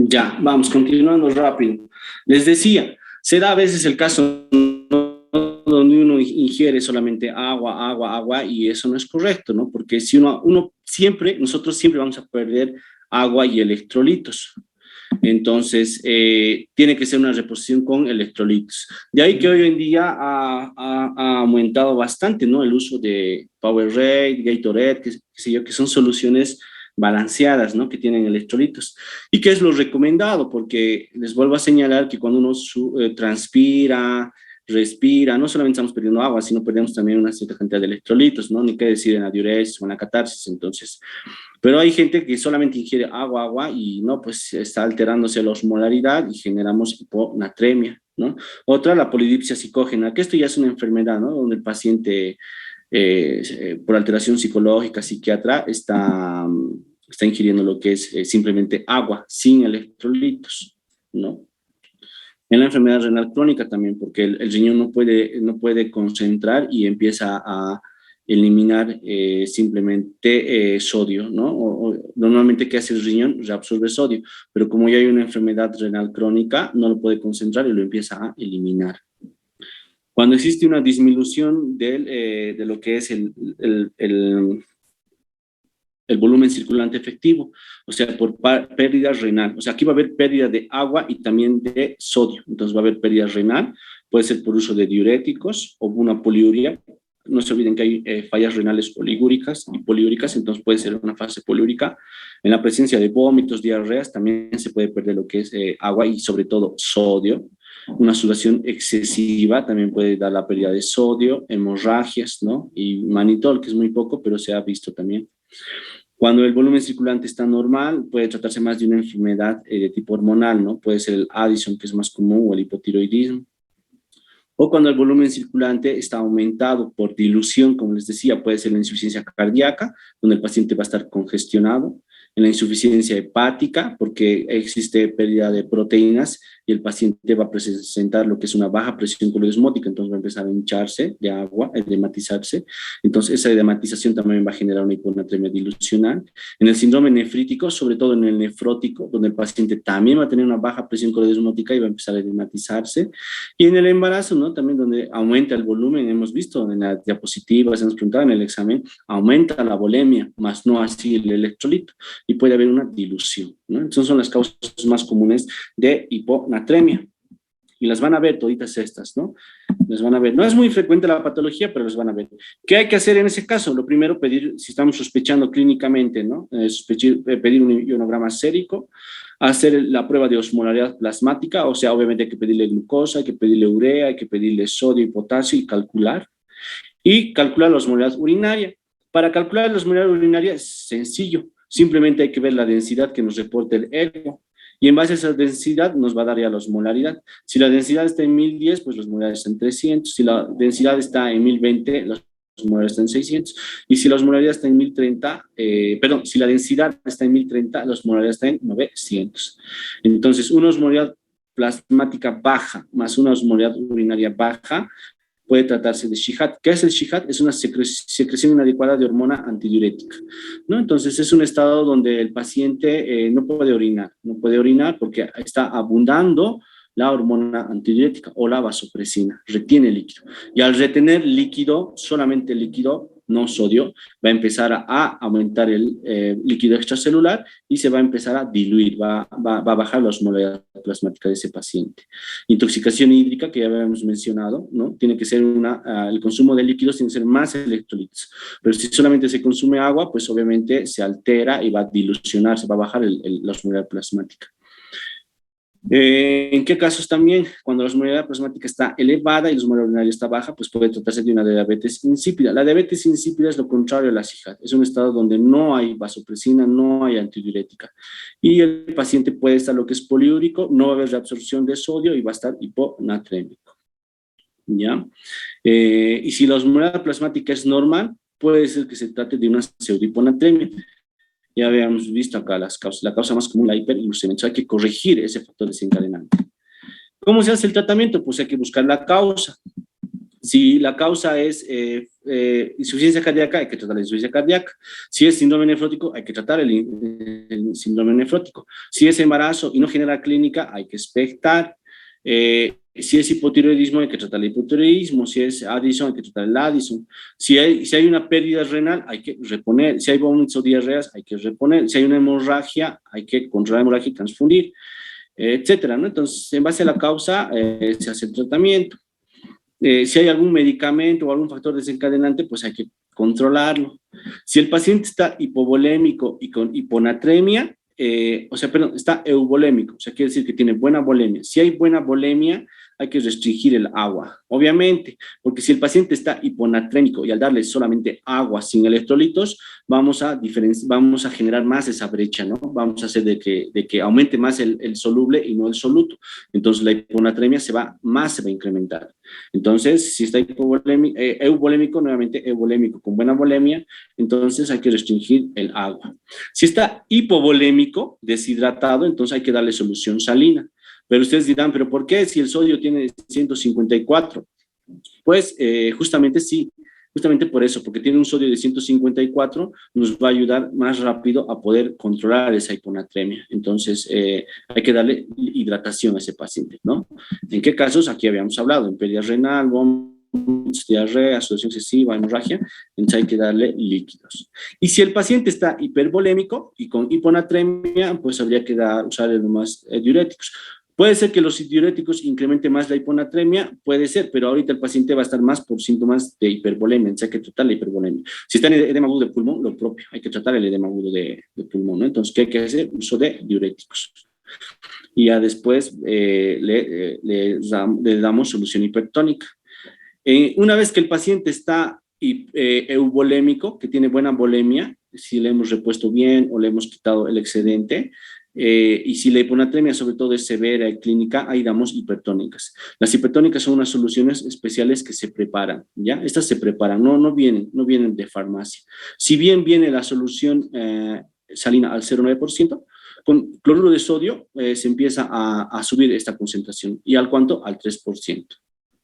ya, vamos, continuando rápido. Les decía, se da a veces el caso, ¿no?, donde uno ingiere solamente agua, agua, agua, y eso no es correcto, ¿no? Porque si uno siempre, nosotros siempre vamos a perder agua y electrolitos. Entonces, tiene que ser una reposición con electrolitos. De ahí que hoy en día ha aumentado bastante, ¿no? El uso de Powerade, Gatorade, qué sé yo, que son soluciones balanceadas, ¿no? Que tienen electrolitos. ¿Y qué es lo recomendado? Porque les vuelvo a señalar que cuando uno transpira, respira, no solamente estamos perdiendo agua, sino perdemos también una cierta cantidad de electrolitos, ¿no? Ni qué decir en la diuresis o en la catarsis. Entonces, pero hay gente que solamente ingiere agua, agua y no, pues está alterándose la osmolaridad y generamos hiponatremia, ¿no? Otra, la polidipsia psicógena, que esto ya es una enfermedad, ¿no? Donde el paciente, por alteración psicológica, psiquiatra, está ingiriendo lo que es simplemente agua, sin electrolitos, ¿no? En la enfermedad renal crónica también, porque el riñón no puede concentrar y empieza a eliminar simplemente sodio, ¿no? Normalmente, ¿qué hace el riñón? Reabsorbe sodio, pero como ya hay una enfermedad renal crónica, no lo puede concentrar y lo empieza a eliminar. Cuando existe una disminución de lo que es el el volumen circulante efectivo, o sea, por pérdida renal. O sea, aquí va a haber pérdida de agua y también de sodio. Entonces va a haber pérdida renal, puede ser por uso de diuréticos o una poliuria. No se olviden que hay fallas renales oligúricas y poliúricas, entonces puede ser una fase poliúrica. En la presencia de vómitos, diarreas, también se puede perder lo que es agua y sobre todo sodio. Una sudoración excesiva también puede dar la pérdida de sodio, hemorragias, ¿no? Y manitol, que es muy poco, pero se ha visto también. Cuando el volumen circulante está normal, puede tratarse más de una enfermedad de tipo hormonal, ¿no? Puede ser el Addison, que es más común, o el hipotiroidismo. O cuando el volumen circulante está aumentado por dilución, como les decía, puede ser la insuficiencia cardíaca, donde el paciente va a estar congestionado, en la insuficiencia hepática, porque existe pérdida de proteínas y el paciente va a presentar lo que es una baja presión coleosmótica, entonces va a empezar a hincharse de agua, a edematizarse. Entonces esa edematización también va a generar una hiponatremia dilucional. En el síndrome nefrítico, sobre todo en el nefrótico, donde el paciente también va a tener una baja presión coleosmótica y va a empezar a edematizarse. Y en el embarazo, ¿no? También donde aumenta el volumen, hemos visto en las diapositivas, hemos preguntado en el examen, aumenta la volemia, más no así el electrolito, y puede haber una dilución, ¿no? Entonces son las causas más comunes de hiponatremia. Y las van a ver toditas estas, ¿no? Las van a ver. No es muy frecuente la patología, pero las van a ver. ¿Qué hay que hacer en ese caso? Lo primero, pedir, si estamos sospechando clínicamente, ¿no? Pedir un ionograma sérico, hacer la prueba de osmolaridad plasmática, o sea, obviamente hay que pedirle glucosa, hay que pedirle urea, hay que pedirle sodio y potasio y calcular la osmolaridad urinaria. Para calcular la osmolaridad urinaria es sencillo, simplemente hay que ver la densidad que nos reporta el ERGO. Y en base a esa densidad nos va a dar ya la osmolaridad. Si la densidad está en 1010, pues la osmolaridad está en 300. Si la densidad está en 1020, la osmolaridad está en 600. Y si la osmolaridad está en 1030, si la densidad está en 1030, la osmolaridad está en 900. Entonces, una osmolaridad plasmática baja más una osmolaridad urinaria baja puede tratarse de SHIHAT. ¿Qué es el SHIHAT? Es una secreción inadecuada de hormona antidiurética, ¿no? Entonces es un estado donde el paciente no puede orinar porque está abundando la hormona antidiurética o la vasopresina, retiene líquido. Y al retener líquido, solamente líquido, no sodio, va a empezar a aumentar el líquido extracelular y se va a empezar a diluir, va a bajar la osmolaridad plasmática de ese paciente. Intoxicación hídrica, que ya habíamos mencionado, ¿no? Tiene que ser el consumo de líquidos tiene que ser más electrolitos. Pero si solamente se consume agua, pues obviamente se altera y va a dilucionar, se va a bajar la osmolaridad plasmática. ¿En qué casos también? Cuando la osmolaridad plasmática está elevada y la osmolaridad urinaria está baja, pues puede tratarse de una diabetes insípida. La diabetes insípida es lo contrario a la SHIHAT. Es un estado donde no hay vasopresina, no hay antidiurética. Y el paciente puede estar lo que es poliúrico, no va a haber reabsorción de sodio y va a estar hiponatrémico. ¿Ya? Y si la osmolaridad plasmática es normal, puede ser que se trate de una pseudohiponatremia. Ya habíamos visto acá las causas. La causa más común, la hiperglucemia. Entonces hay que corregir ese factor desencadenante. ¿Cómo se hace el tratamiento? Pues hay que buscar la causa. Si la causa es insuficiencia cardíaca, hay que tratar la insuficiencia cardíaca. Si es síndrome nefrótico, hay que tratar el síndrome nefrótico. Si es embarazo y no genera clínica, hay que expectar. Si es hipotiroidismo, hay que tratar el hipotiroidismo. Si es Addison, hay que tratar el Addison. Si hay una pérdida renal, hay que reponer. Si hay vómitos o diarreas, hay que reponer. Si hay una hemorragia, hay que controlar la hemorragia y transfundir, etcétera, ¿no? Entonces, en base a la causa, se hace el tratamiento. Si hay algún medicamento o algún factor desencadenante, pues hay que controlarlo. Si el paciente está hipovolémico y con hiponatremia, está euvolémico, o sea, quiere decir que tiene buena volemia. Si hay buena volemia, hay que restringir el agua, obviamente, porque si el paciente está hiponatrémico y al darle solamente agua sin electrolitos, vamos a generar más esa brecha, ¿no? Vamos a hacer de que aumente más el soluble y no el soluto. Entonces la hiponatremia se va a incrementar. Entonces, si está euvolémico, nuevamente euvolémico con buena volemia, entonces hay que restringir el agua. Si está hipovolémico, deshidratado, entonces hay que darle solución salina. Pero ustedes dirán, ¿pero por qué si el sodio tiene 154? Pues justamente por eso, porque tiene un sodio de 154, nos va a ayudar más rápido a poder controlar esa hiponatremia. Entonces, hay que darle hidratación a ese paciente, ¿no? ¿En qué casos? Aquí habíamos hablado, en pérdida renal, vómitos, diarrea, sudoración excesiva, hemorragia, entonces hay que darle líquidos. Y si el paciente está hipervolémico y con hiponatremia, pues habría que usar más diuréticos. Puede ser que los diuréticos incrementen más la hiponatremia, puede ser, pero ahorita el paciente va a estar más por síntomas de hipervolemia, entonces hay que tratar la hipervolemia. Si está en edema agudo de pulmón, lo propio, hay que tratar el edema agudo de pulmón, ¿no? Entonces, ¿qué hay que hacer? Uso de diuréticos. Y ya después le damos solución hipertónica. Una vez que el paciente está eubolémico, que tiene buena volemia, si le hemos repuesto bien o le hemos quitado el excedente, y si la hiponatremia sobre todo es severa y clínica, ahí damos hipertónicas. Las hipertónicas son unas soluciones especiales que se preparan, ¿ya? Estas se preparan, no vienen de farmacia. Si bien viene la solución salina al 0,9%, con cloruro de sodio se empieza a subir esta concentración. ¿Y al cuánto? Al 3%.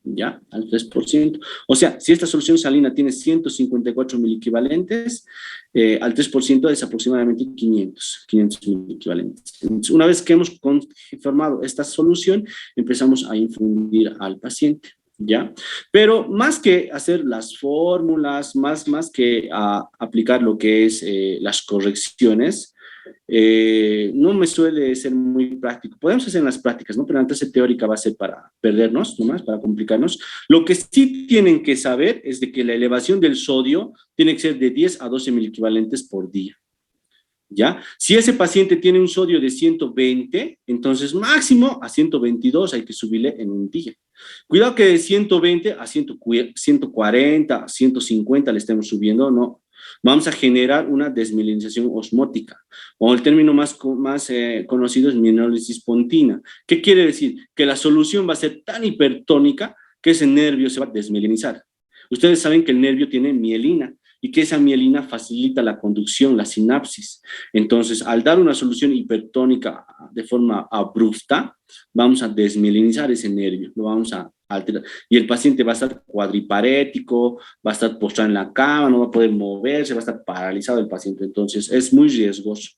¿Ya? Al 3%. O sea, si esta solución salina tiene 154 miliequivalentes, al 3% es aproximadamente 500 miliequivalentes. Entonces, una vez que hemos conformado esta solución, empezamos a infundir al paciente. ¿Ya? Pero más que hacer las fórmulas, más que aplicar lo que es las correcciones, no me suele ser muy práctico. Podemos hacer en las prácticas, ¿no? Pero antes de teórica va a ser para perdernos, nomás, para complicarnos. Lo que sí tienen que saber es de que la elevación del sodio tiene que ser de 10 a 12 miliequivalentes por día. ¿Ya? Si ese paciente tiene un sodio de 120, entonces máximo a 122 hay que subirle en un día. Cuidado que de 120 a 140, a 150 le estemos subiendo, no. Vamos a generar una desmielinización osmótica, o el término más conocido es mielinólisis pontina. ¿Qué quiere decir? Que la solución va a ser tan hipertónica que ese nervio se va a desmielinizar. Ustedes saben que el nervio tiene mielina, y que esa mielina facilita la conducción, la sinapsis. Entonces, al dar una solución hipertónica de forma abrupta, vamos a desmielinizar ese nervio, lo vamos a alterar. Y el paciente va a estar cuadriparético, va a estar postrado en la cama, no va a poder moverse, va a estar paralizado el paciente. Entonces, es muy riesgoso.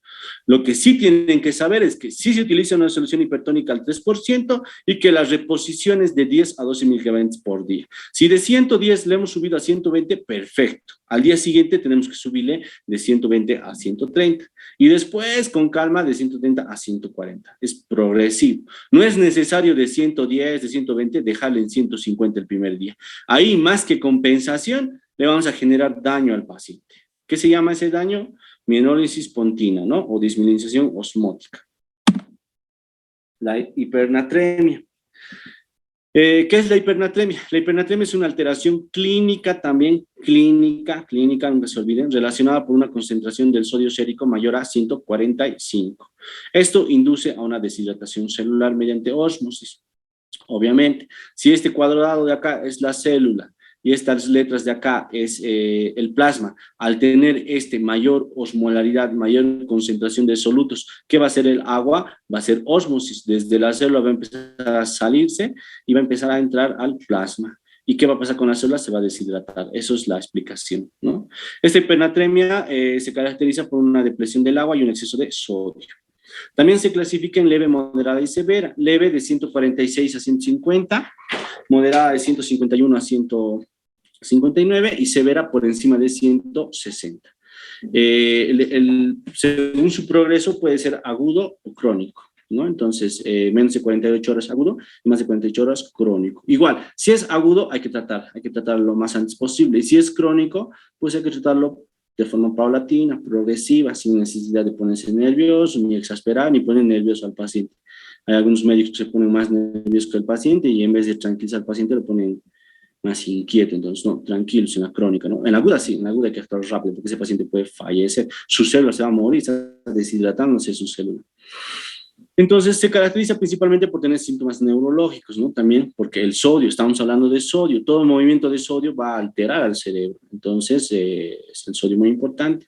Lo que sí tienen que saber es que sí se utiliza una solución hipertónica al 3% y que la reposición es de 10 a 12 miligramos por día. Si de 110 le hemos subido a 120, perfecto. Al día siguiente tenemos que subirle de 120 a 130 y después con calma de 130 a 140. Es progresivo. No es necesario de 110, de 120 dejarle en 150 el primer día. Ahí más que compensación le vamos a generar daño al paciente. ¿Qué se llama ese daño? Mielinólisis pontina, ¿no? O desmielinización osmótica. La hipernatremia. ¿Qué es la hipernatremia? La hipernatremia es una alteración clínica, también clínica, nunca se olviden, relacionada por una concentración del sodio sérico mayor a 145. Esto induce a una deshidratación celular mediante ósmosis. Obviamente, si este cuadrado de acá es la célula y estas letras de acá es el plasma, al tener mayor osmolaridad, mayor concentración de solutos, ¿qué va a hacer el agua? Va a hacer ósmosis, desde la célula va a empezar a salirse y va a empezar a entrar al plasma. ¿Y qué va a pasar con la célula? Se va a deshidratar. Eso es la explicación, ¿no? Esta hipernatremia se caracteriza por una depresión del agua y un exceso de sodio. También se clasifica en leve, moderada y severa. Leve de 146 a 150, moderada de 151 a 159 y severa por encima de 160. Según su progreso puede ser agudo o crónico, ¿no? Entonces, menos de 48 horas agudo y más de 48 horas crónico. Igual, si es agudo hay que tratarlo lo más antes posible, y si es crónico, pues hay que tratarlo de forma paulatina, progresiva, sin necesidad de ponerse nervioso, ni exasperar, ni poner nervioso al paciente. Hay algunos médicos que se ponen más nerviosos que el paciente y en vez de tranquilizar al paciente lo ponen más inquieto. Entonces, no, tranquilo, es una crónica, ¿no? En la aguda sí, en la aguda hay que actuar rápido porque ese paciente puede fallecer, su célula se va a morir, está deshidratándose su célula. Entonces, se caracteriza principalmente por tener síntomas neurológicos, ¿no? También porque el sodio, estamos hablando de sodio, todo movimiento de sodio va a alterar al cerebro. Entonces, es el sodio muy importante.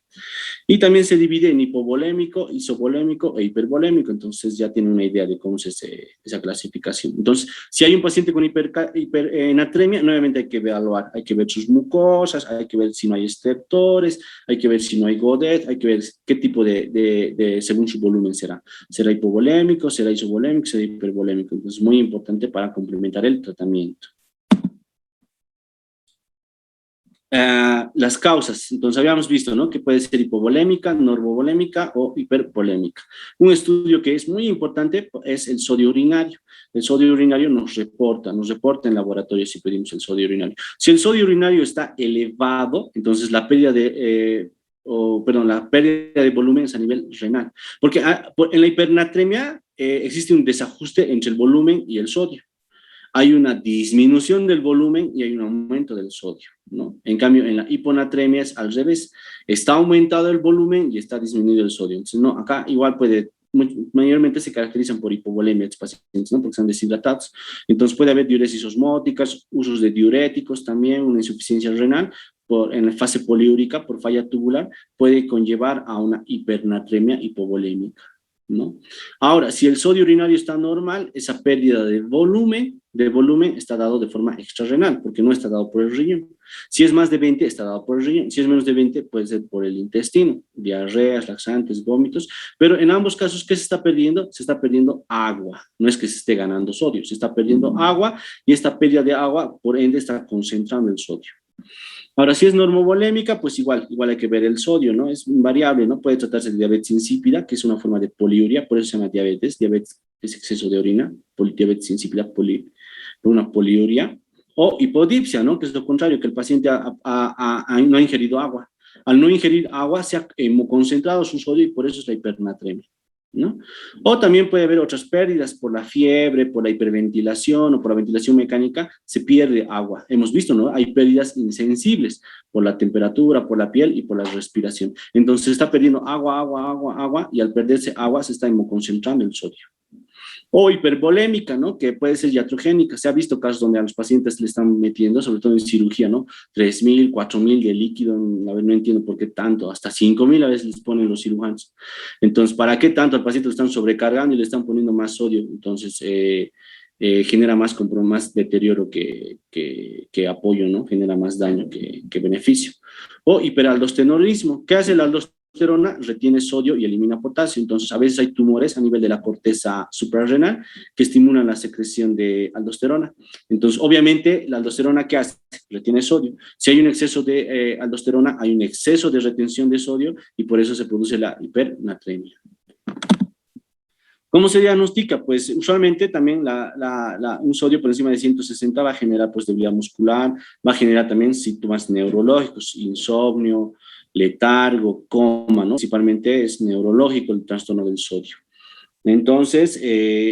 Y también se divide en hipovolémico, isovolémico e hipervolémico. Entonces, ya tiene una idea de cómo es esa clasificación. Entonces, si hay un paciente con hipernatremia, nuevamente hay que evaluar, hay que ver sus mucosas, hay que ver si no hay estertores, hay que ver si no hay Godet, hay que ver qué tipo según su volumen será. ¿Será hipovolémico, será isovolémico, será hipervolémico? Entonces, es muy importante para complementar el tratamiento. las causas. Entonces habíamos visto, ¿no?, que puede ser hipovolémica, normovolémica o hipervolémica. Un estudio que es muy importante es el sodio urinario. El sodio urinario nos reporta en laboratorio si pedimos el sodio urinario. Si el sodio urinario está elevado, entonces la pérdida la pérdida de volumen es a nivel renal. Porque en la hipernatremia existe un desajuste entre el volumen y el sodio. Hay una disminución del volumen y hay un aumento del sodio, ¿no? En cambio, en la hiponatremia es al revés. Está aumentado el volumen y está disminuido el sodio. Entonces, no, acá igual mayormente se caracterizan por hipovolemia estos pacientes, ¿no?, porque están deshidratados. Entonces puede haber diuresis osmóticas, usos de diuréticos también, una insuficiencia renal en la fase poliúrica por falla tubular, puede conllevar a una hipernatremia hipovolémica, ¿no? Ahora, si el sodio urinario está normal, esa pérdida de volumen está dado de forma extrarrenal, porque no está dado por el riñón. Si es más de 20, está dado por el riñón. Si es menos de 20, puede ser por el intestino, diarreas, laxantes, vómitos. Pero en ambos casos, ¿qué se está perdiendo? Se está perdiendo agua. No es que se esté ganando sodio, se está perdiendo agua y esta pérdida de agua, por ende, está concentrando el sodio. Ahora, si es normovolémica, pues igual hay que ver el sodio, ¿no? Es variable, ¿no? Puede tratarse de diabetes insípida, que es una forma de poliuria, por eso se llama diabetes. Diabetes es exceso de orina, diabetes insípida, una poliuria. O hipodipsia, ¿no?, que es lo contrario, que el paciente no ha ingerido agua. Al no ingerir agua se ha concentrado su sodio y por eso es la hipernatremia, ¿no? O también puede haber otras pérdidas por la fiebre, por la hiperventilación o por la ventilación mecánica, se pierde agua. Hemos visto, ¿no? Hay pérdidas insensibles por la temperatura, por la piel y por la respiración. Entonces se está perdiendo agua y al perderse agua se está hemoconcentrando el sodio. O hipervolémica, ¿no?, que puede ser iatrogénica. Se ha visto casos donde a los pacientes le están metiendo, sobre todo en cirugía, ¿no?, 3.000, 4.000 de líquido. A ver, no entiendo por qué tanto, hasta 5.000 a veces les ponen los cirujanos. Entonces, ¿para qué tanto? Al paciente lo están sobrecargando y le están poniendo más sodio. Entonces, genera más deterioro que apoyo, ¿no? Genera más daño que beneficio. O hiperaldosteronismo. ¿Qué hace el aldosterona? Retiene sodio y elimina potasio. Entonces, a veces hay tumores a nivel de la corteza suprarrenal que estimulan la secreción de aldosterona. Entonces, obviamente, la aldosterona, ¿qué hace? Retiene sodio. Si hay un exceso de aldosterona, hay un exceso de retención de sodio y por eso se produce la hipernatremia. ¿Cómo se diagnostica? Pues usualmente también un sodio por encima de 160 va a generar pues debilidad muscular, va a generar también síntomas neurológicos, insomnio, letargo, coma, ¿no? Principalmente es neurológico el trastorno del sodio. Entonces,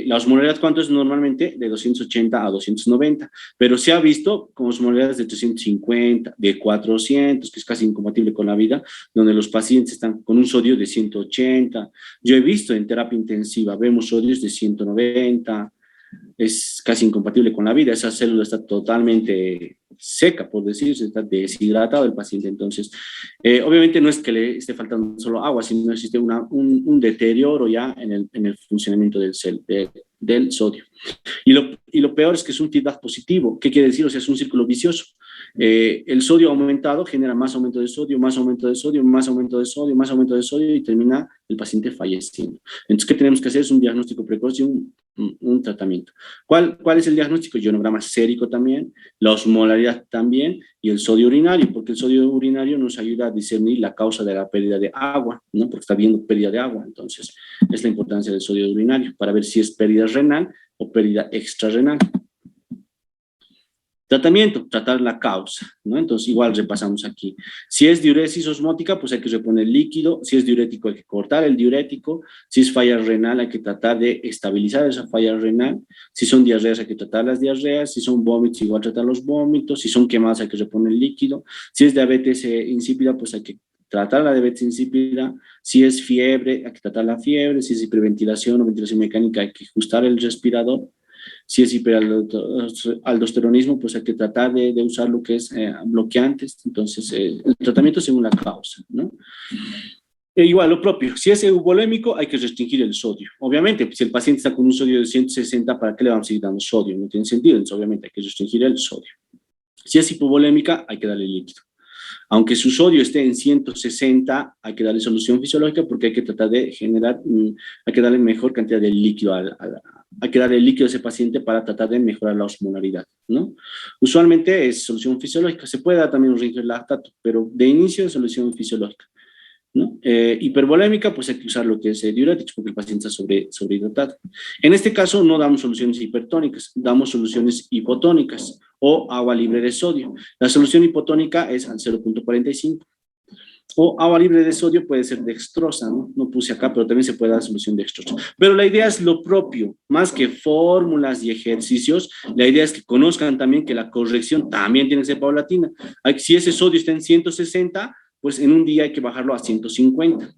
la osmolaridad, ¿cuánto es normalmente? De 280 a 290, pero se ha visto con osmolaridades de 350, de 400, que es casi incompatible con la vida, donde los pacientes están con un sodio de 180. Yo he visto en terapia intensiva, vemos sodios de 190, es casi incompatible con la vida, esa célula está totalmente seca, por decirse, está deshidratado el paciente. Entonces, obviamente no es que le esté faltando solo agua, sino existe un deterioro ya en el funcionamiento del sodio. Y lo peor es que es un feedback positivo. ¿Qué quiere decir? O sea, es un círculo vicioso. El sodio aumentado genera más aumento de sodio, más aumento de sodio, más aumento de sodio, más aumento de sodio y termina el paciente falleciendo. Entonces, ¿qué tenemos que hacer? Es un diagnóstico precoz y un tratamiento. ¿Cuál es el diagnóstico? Ionograma sérico también, la osmolaridad también y el sodio urinario, porque el sodio urinario nos ayuda a discernir la causa de la pérdida de agua, ¿no? Porque está viendo pérdida de agua. Entonces, es la importancia del sodio urinario para ver si es pérdida renal o pérdida extrarrenal. Tratamiento, tratar la causa, ¿no? Entonces, igual repasamos aquí. Si es diuresis osmótica, pues hay que reponer líquido. Si es diurético, hay que cortar el diurético. Si es falla renal, hay que tratar de estabilizar esa falla renal. Si son diarreas, hay que tratar las diarreas. Si son vómitos, igual tratar los vómitos. Si son quemadas, hay que reponer líquido. Si es diabetes insípida, pues hay que tratar la diabetes insípida. Si es fiebre, hay que tratar la fiebre. Si es hiperventilación o ventilación mecánica, hay que ajustar el respirador. Si es hiperaldosteronismo, pues hay que tratar de usar lo que es bloqueantes. Entonces, el tratamiento según la causa, ¿no? Igual, lo propio, si es euvolémico, hay que restringir el sodio. Obviamente, si el paciente está con un sodio de 160, ¿para qué le vamos a seguir dando sodio? No tiene sentido, entonces obviamente hay que restringir el sodio. Si es hipovolémica, hay que darle líquido. Aunque su sodio esté en 160, hay que darle solución fisiológica porque hay que tratar de generar, hay que darle mejor cantidad de líquido hay que darle el líquido a ese paciente para tratar de mejorar la osmolaridad, ¿no? Usualmente es solución fisiológica, se puede dar también un ringer lactato, pero de inicio es solución fisiológica, ¿no? Hipervolémica, pues hay que usar lo que es diuréticos porque el paciente está sobrehidratado. En este caso no damos soluciones hipertónicas, damos soluciones hipotónicas o agua libre de sodio. La solución hipotónica es al 0,45. O agua libre de sodio puede ser dextrosa, ¿no? No puse acá, pero también se puede dar solución dextrosa. Pero la idea es lo propio, más que fórmulas y ejercicios, la idea es que conozcan también que la corrección también tiene que ser paulatina. Si ese sodio está en 160, pues en un día hay que bajarlo a 150.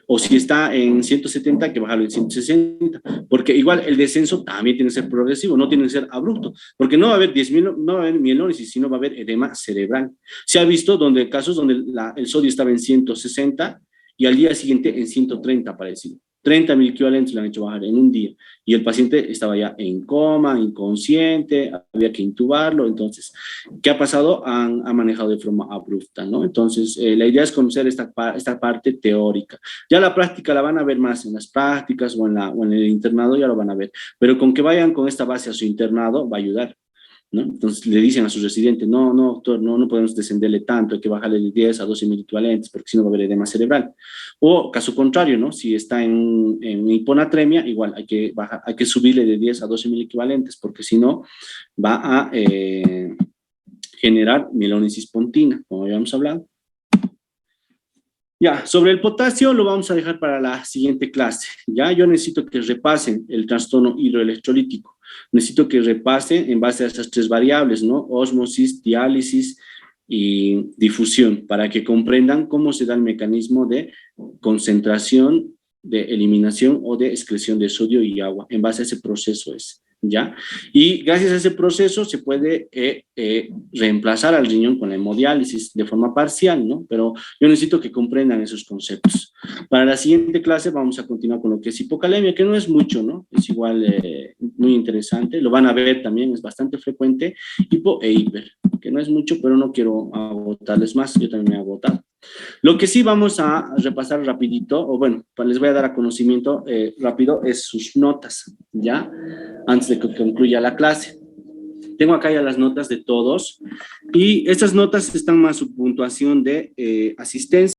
O si está en 170, hay que bajarlo en 160, porque igual el descenso también tiene que ser progresivo, no tiene que ser abrupto, porque no va a haber 10.000, no va a haber mielólisis, sino va a haber edema cerebral. Se ha visto casos donde el sodio estaba en 160 y al día siguiente en 130 aparecido. 30.000 equivalentes le han hecho bajar en un día y el paciente estaba ya en coma, inconsciente, había que intubarlo. Entonces, ¿qué ha pasado? Han manejado de forma abrupta, ¿no? Entonces, la idea es conocer esta parte teórica. Ya la práctica la van a ver más en las prácticas o en el internado, ya lo van a ver, pero con que vayan con esta base a su internado va a ayudar, ¿no? Entonces le dicen a sus residentes, no, doctor, no podemos descenderle tanto, hay que bajarle de 10 a 12.000 equivalentes porque si no va a haber edema cerebral. O caso contrario, ¿no? Si está en hiponatremia, igual hay que subirle de 10 a 12.000 equivalentes porque si no va a generar mielólisis pontina, como habíamos hablado. Ya, sobre el potasio lo vamos a dejar para la siguiente clase. Ya, yo necesito que repasen el trastorno hidroelectrolítico. Necesito que repasen en base a esas tres variables, ¿no? Ósmosis, diálisis y difusión, para que comprendan cómo se da el mecanismo de concentración, de eliminación o de excreción de sodio y agua. En base a ese proceso es. ¿Ya? Y gracias a ese proceso se puede reemplazar al riñón con la hemodiálisis de forma parcial, ¿no? Pero yo necesito que comprendan esos conceptos. Para la siguiente clase vamos a continuar con lo que es hipocalemia, que no es mucho, ¿no? Es igual muy interesante, lo van a ver también, es bastante frecuente, hipo e hiper, que no es mucho, pero no quiero agotarles más, yo también me he agotado. Lo que sí vamos a repasar rapidito, o bueno, les voy a dar a conocimiento rápido, es sus notas, ¿ya? Antes de que concluya la clase. Tengo acá ya las notas de todos, y estas notas están más su puntuación de asistencia.